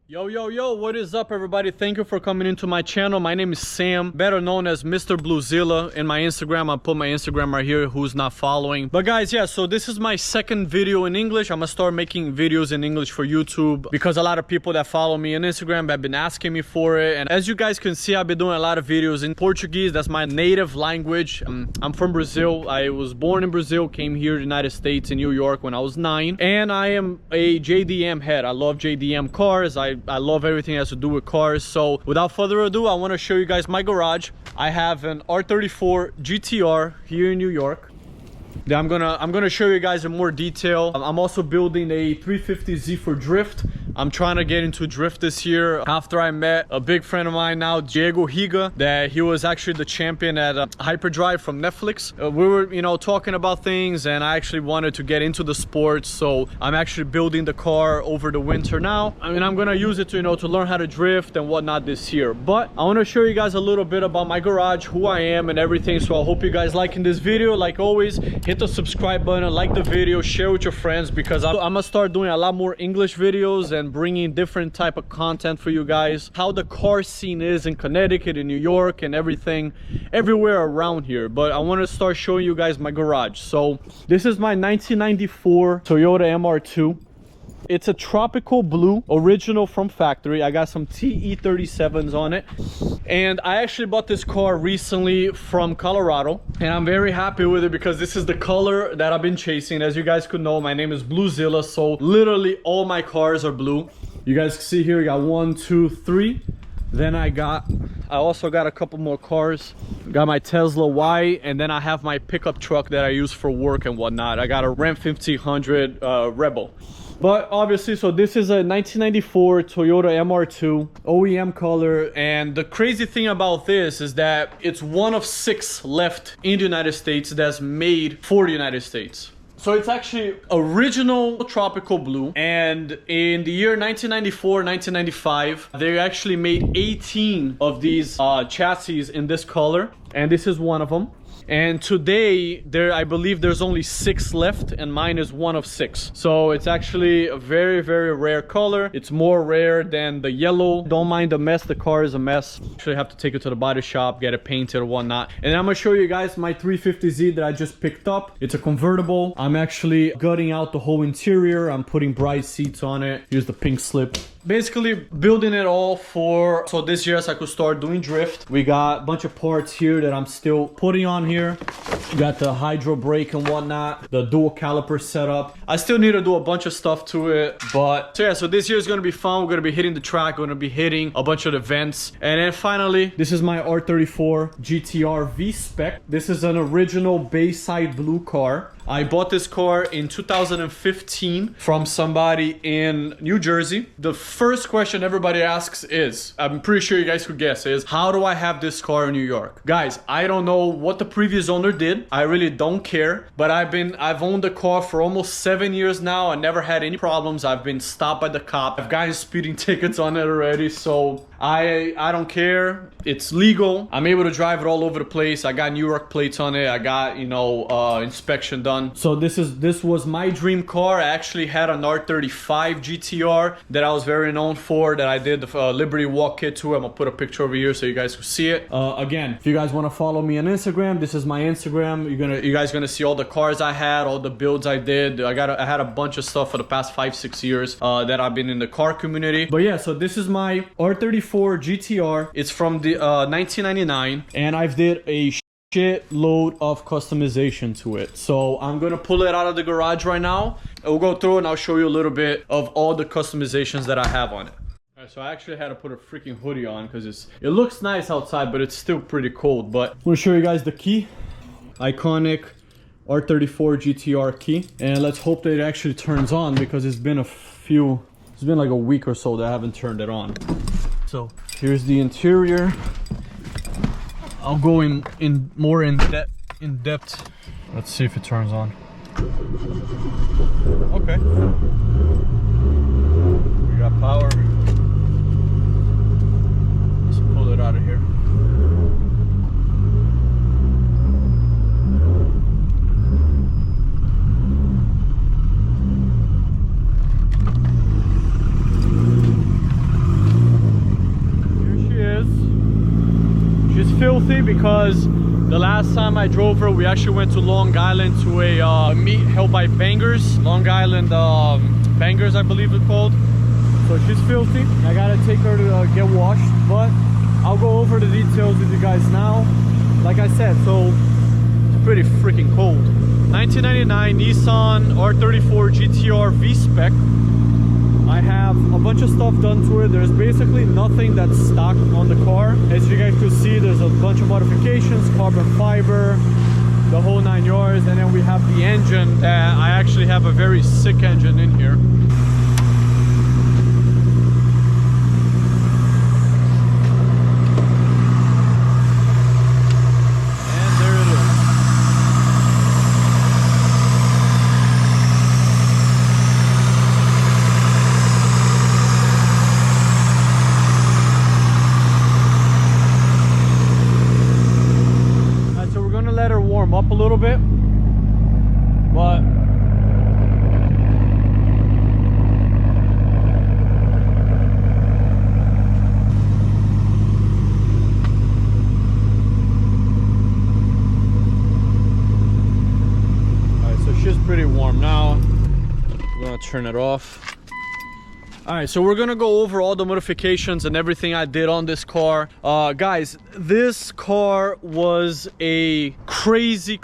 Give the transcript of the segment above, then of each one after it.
Yo, what is up, everybody? Thank you for coming into my channel. My name is Sam, better known as Mr. Bluzilla. In my Instagram, I'll put my Instagram right here, who's not following. But guys, yeah, so this is my second video in English. I'm gonna start making videos in English for YouTube because a lot of people that follow me on Instagram have been asking me for it. And as you guys can see, I've been doing a lot of videos in Portuguese. That's my native language. I'm from Brazil. I was born in Brazil, came here to the United States in New York when I was 9. And I am a JDM head. I love JDM cars. I love everything that has to do with cars. So without further ado, I want to show you guys my garage. I have an R34 GTR here in New York. Then I'm gonna show you guys in more detail. I'm also building a 350Z for drift. I'm trying to get into drift this year after I met a big friend of mine now, Pieglo, that he was actually the champion at Hyperdrive from Netflix. We were, you know, talking about things, and I actually wanted to get into the sport, so I'm actually building the car over the winter now. I mean, I'm gonna use it to, you know, to learn how to drift and whatnot this year. But I want to show you guys a little bit about my garage, who I am and everything. So I hope you guys liking this video. Like always, hit the subscribe button, like the video, share with your friends, because I'm gonna start doing a lot more English videos and bringing different type of content for you guys, how the car scene is in Connecticut, in New York, and everything everywhere around here. But I want to start showing you guys my garage. So this is my 1994 Toyota MR2. It's a tropical blue, original from factory. I got some TE37s on it. And I actually bought this car recently from Colorado. And I'm very happy with it because this is the color that I've been chasing. As you guys could know, my name is Bluzilla. So literally all my cars are blue. You guys can see here, we got 1, 2, 3. Then I also got a couple more cars. Got my Tesla Y, and then I have my pickup truck that I use for work and whatnot. I got a Ram 1500 Rebel. But obviously, so this is a 1994 Toyota MR2 OEM color, and the crazy thing about this is that it's one of 6 left in the United States that's made for the United States. So it's actually original tropical blue, and in the year 1994, 1995, they actually made 18 of these chassis in this color, and this is one of them. And today, I believe there's only 6 left, and mine is one of 6. So it's actually a very, very rare color. It's more rare than the yellow. Don't mind the mess, the car is a mess. Actually have to take it to the body shop, get it painted or whatnot. And then I'm gonna show you guys my 350Z that I just picked up. It's a convertible. I'm actually gutting out the whole interior. I'm putting bright seats on it. Here's the pink slip. Basically building it all so this year, so I could start doing drift. We got a bunch of parts here that I'm still putting on here. Got the hydro brake and whatnot, the dual caliper setup. I still need to do a bunch of stuff to it, but so yeah, so this year is gonna be fun. We're gonna be hitting the track, we're gonna be hitting a bunch of events. And then finally, this is my R34 GTR Vspec. This is an original Bayside Blue car. I bought this car in 2015 from somebody in New Jersey. The first question everybody asks is, I'm pretty sure you guys could guess, is how do I have this car in New York? Guys, I don't know what the previous owner did. I really don't care, but I've owned the car for almost 7 years now. I never had any problems. I've been stopped by the cop. I've gotten speeding tickets on it already, so I don't care. It's legal. I'm able to drive it all over the place. I got New York plates on it. I got, you know, inspection done. So this was my dream car. I actually had an R35 GTR that I was very known for, that I did the Liberty Walk kit to. I'm gonna put a picture over here so you guys can see it. Again, if you guys want to follow me on Instagram, this is my Instagram. You guys gonna see all the cars I had, all the builds I did. I had a bunch of stuff for the past 5-6 years that I've been in the car community. But yeah, so this is my R34 GTR. It's from the 1999, and I've did a shitload of customization to it. So I'm gonna pull it out of the garage right now. We'll go through and I'll show you a little bit of all the customizations that I have on it. All right, so I actually had to put a freaking hoodie on because it looks nice outside, but it's still pretty cold. But I'm gonna show you guys the key. Iconic R34 GTR key. And let's hope that it actually turns on, because it's been like a week or so that I haven't turned it on. So here's the interior. I'll go in more in depth. Let's see if it turns on. Okay. We got power. Let's pull it out of here. filthy because the last time I drove her, we actually went to Long Island to a meet held by Bangers. Long Island Bangers, I believe it's called. So she's filthy. I gotta take her to get washed, but I'll go over the details with you guys now. Like I said, so it's pretty freaking cold. 1999 Nissan R34 GTR Vspec. I have a bunch of stuff done to it. There's basically nothing that's stock on the car. As you guys can see, there's a bunch of modifications, carbon fiber, the whole 9 yards. And then we have the engine. I actually have a very sick engine in here. Up a little bit, but alright, so she's pretty warm now. I'm gonna turn it off. Alright, so we're gonna go over all the modifications and everything I did on this car. Guys, this car was a crazy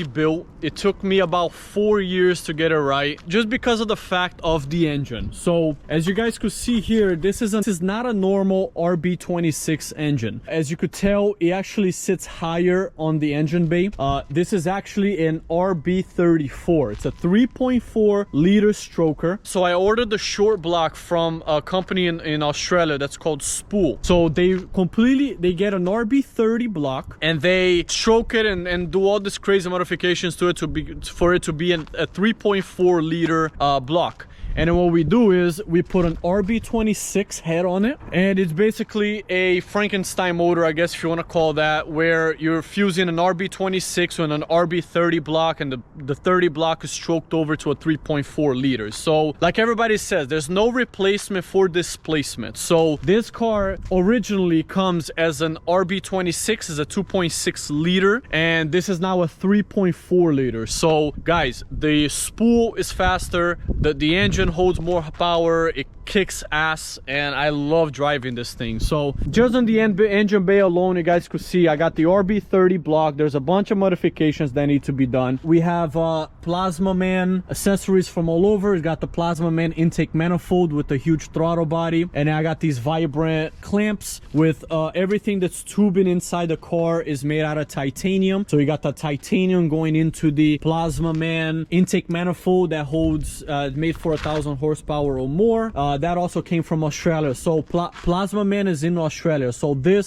build. It took me about 4 years to get it right, just because of the fact of the engine. So as you guys could see here, this is not a normal RB26 engine. As you could tell, it actually sits higher on the engine bay. This is actually an RB34. It's a 3.4 liter stroker. So I ordered the short block from a company in Australia that's called Spool. So they get an RB30 block and they stroke it and do all these crazy modifications to it for it to be a 3.4 liter block. And then what we do is we put an RB26 head on it, and it's basically a Frankenstein motor, I guess if you want to call that, where you're fusing an RB26 with an RB30 block, and the 30 block is stroked over to a 3.4 liters. So like everybody says, there's no replacement for displacement. So this car originally comes as an RB26, is a 2.6 liter, and this is now a 3.4 liter. So guys, the spool is faster, the engine holds more power, it kicks ass, and I love driving this thing. So just on the engine bay alone, you guys could see I got the RB30 block. There's a bunch of modifications that need to be done. We have Plasma Man accessories from all over. It's got the Plasma Man intake manifold with a huge throttle body, and I got these vibrant clamps with everything that's tubing inside the car is made out of titanium. So you got the titanium going into the Plasma Man intake manifold that holds made for 1,000 horsepower or more. That also came from Australia. So Plasma Man is in Australia. So the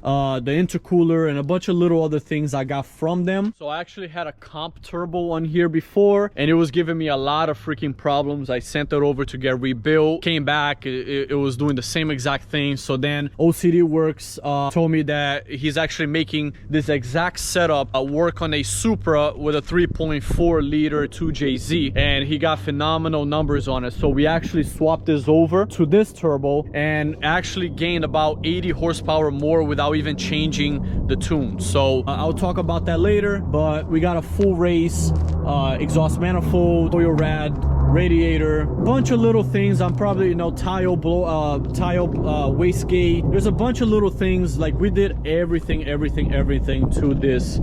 intercooler and a bunch of little other things I got from them. So I actually had a comp turbo on here before, and it was giving me a lot of freaking problems. I sent it over to get rebuilt, came back, it was doing the same exact thing. So then OCD Works told me that he's actually making this exact setup work on a Supra with a 3.4 liter 2JZ, and he got phenomenal numbers on it. So we actually swapped this over to this turbo and actually gained about 80 horsepower more without even changing the tune. So I'll talk about that later, but we got a full race exhaust manifold, oil rad, radiator, bunch of little things. I'm probably, you know, tile wastegate. There's a bunch of little things. Like we did everything to this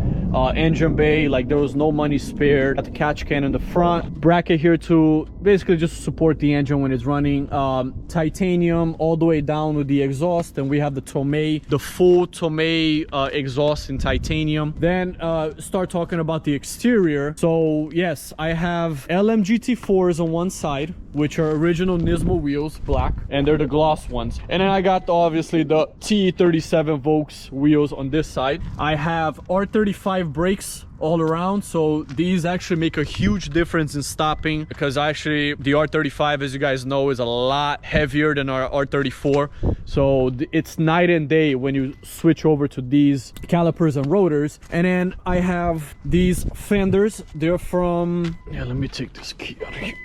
engine bay. Like there was no money spared. Got the catch can in the front, bracket here to basically just support the engine when it's running. Titanium all the way down with the exhaust, and we have the Tomei, the full Tomei exhaust in titanium. Then start talking about the exterior. So yes, I have LMGT4s on one side, which are original Nismo wheels, black, and they're the gloss ones. And then I got obviously the T37 Volks wheels on this side. I have R35 brakes all around, so these actually make a huge difference in stopping, because actually the R35, as you guys know, is a lot heavier than our R34. So it's night and day when you switch over to these calipers and rotors. And then I have these fenders. They're from, yeah, let me take this key out of here.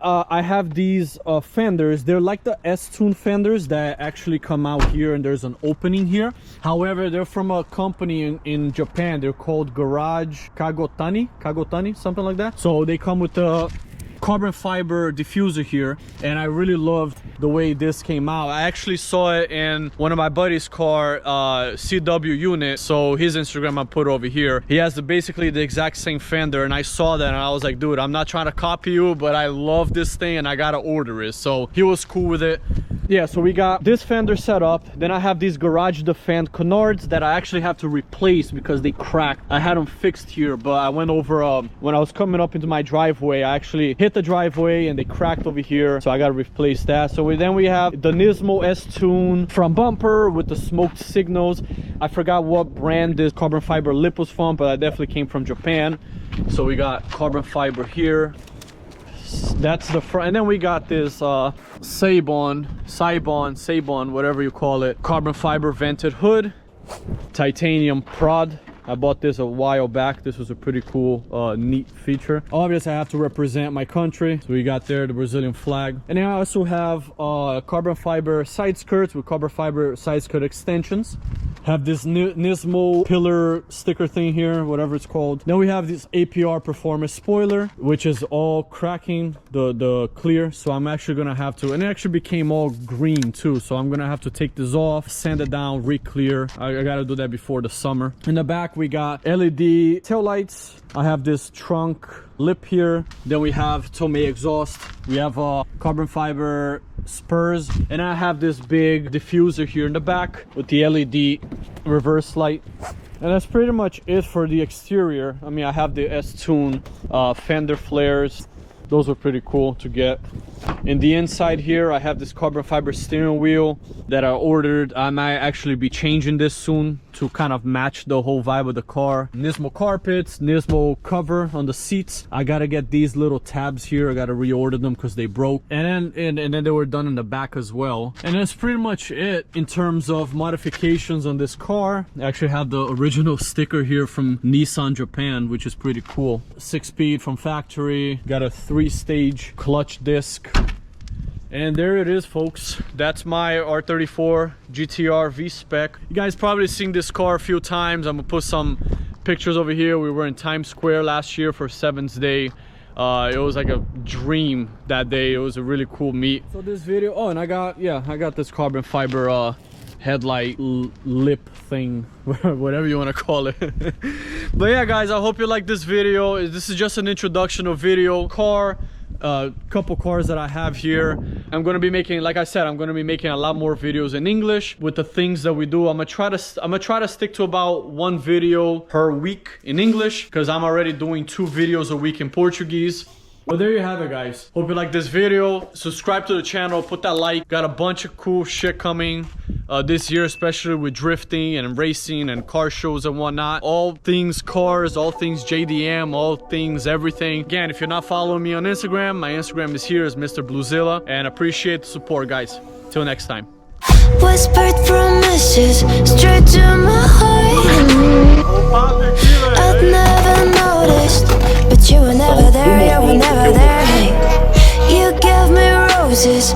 I have these fenders. They're like the S-tune fenders that actually come out here and there's an opening here. However, they're from a company in Japan. They're called Garage Kagotani, something like that. So they come with the carbon fiber diffuser here, and I really loved the way this came out. I actually saw it in one of my buddy's car, CW unit. So his Instagram I put over here. He has basically the exact same fender, and I saw that and I was like, dude, I'm not trying to copy you, but I love this thing and I gotta order it. So he was cool with it. Yeah, so we got this fender set up. Then I have these Garage Defend canards that I actually have to replace because they cracked. I had them fixed here, but I went over when I was coming up into my driveway, I actually hit the driveway and they cracked over here, so I got to replace that. So then we have the Nismo S-Tune front bumper with the smoked signals. I forgot what brand this carbon fiber lip was from, but I definitely came from Japan. So we got carbon fiber here. That's the front, and then we got this Saibon, whatever you call it, carbon fiber vented hood, titanium prod. I bought this a while back. This was a pretty cool, neat feature. Obviously, I have to represent my country. So we got there the Brazilian flag. And then I also have carbon fiber side skirts with carbon fiber side skirt extensions. Have this Nismo pillar sticker thing here, whatever it's called. Then we have this APR performance spoiler, which is all cracking the clear. So I'm actually gonna have to, and it actually became all green too. So I'm gonna have to take this off, sand it down, re-clear. I gotta do that before the summer. In the back, we got LED taillights. I have this trunk lip here. Then we have Tomei exhaust. We have carbon fiber spurs, and I have this big diffuser here in the back with the LED reverse light. And that's pretty much it for the exterior. I mean, I have the S-Tune fender flares. Those were pretty cool to get. In the inside here, I have this carbon fiber steering wheel that I ordered. I might actually be changing this soon to kind of match the whole vibe of the car. Nismo carpets, Nismo cover on the seats. I gotta get these little tabs here. I gotta reorder them because they broke. And then they were done in the back as well. And that's pretty much it in terms of modifications on this car. I actually have the original sticker here from Nissan Japan, which is pretty cool. 6-speed from factory. Got a 3-stage clutch disc. And there it is, folks. That's my R34 GTR Vspec. You guys probably seen this car a few times. I'm gonna put some pictures over here. We were in Times Square last year for 7th Day. It was like a dream that day. It was a really cool meet. So this video, oh, and I got this carbon fiber headlight lip thing, whatever you want to call it. But yeah, guys, I hope you like this video. This is just an introduction of video car. Couple cars that I have here. I'm gonna be making, like I said, I'm gonna be making a lot more videos in English with the things that we do. I'm gonna try to stick to about 1 video per week in English, because I'm already doing 2 videos a week in Portuguese. Well, there you have it, guys. Hope you like this video. Subscribe to the channel, put that like. Got a bunch of cool shit coming this year, especially with drifting and racing and car shows and whatnot. All things cars, all things JDM, all things everything. Again, if you're not following me on Instagram, my Instagram is here as Mr. Bluzilla, and appreciate the support, guys. Till next time. Whispered promises straight to my heart. I'd never noticed, but you were never there, you were never there. You gave me roses.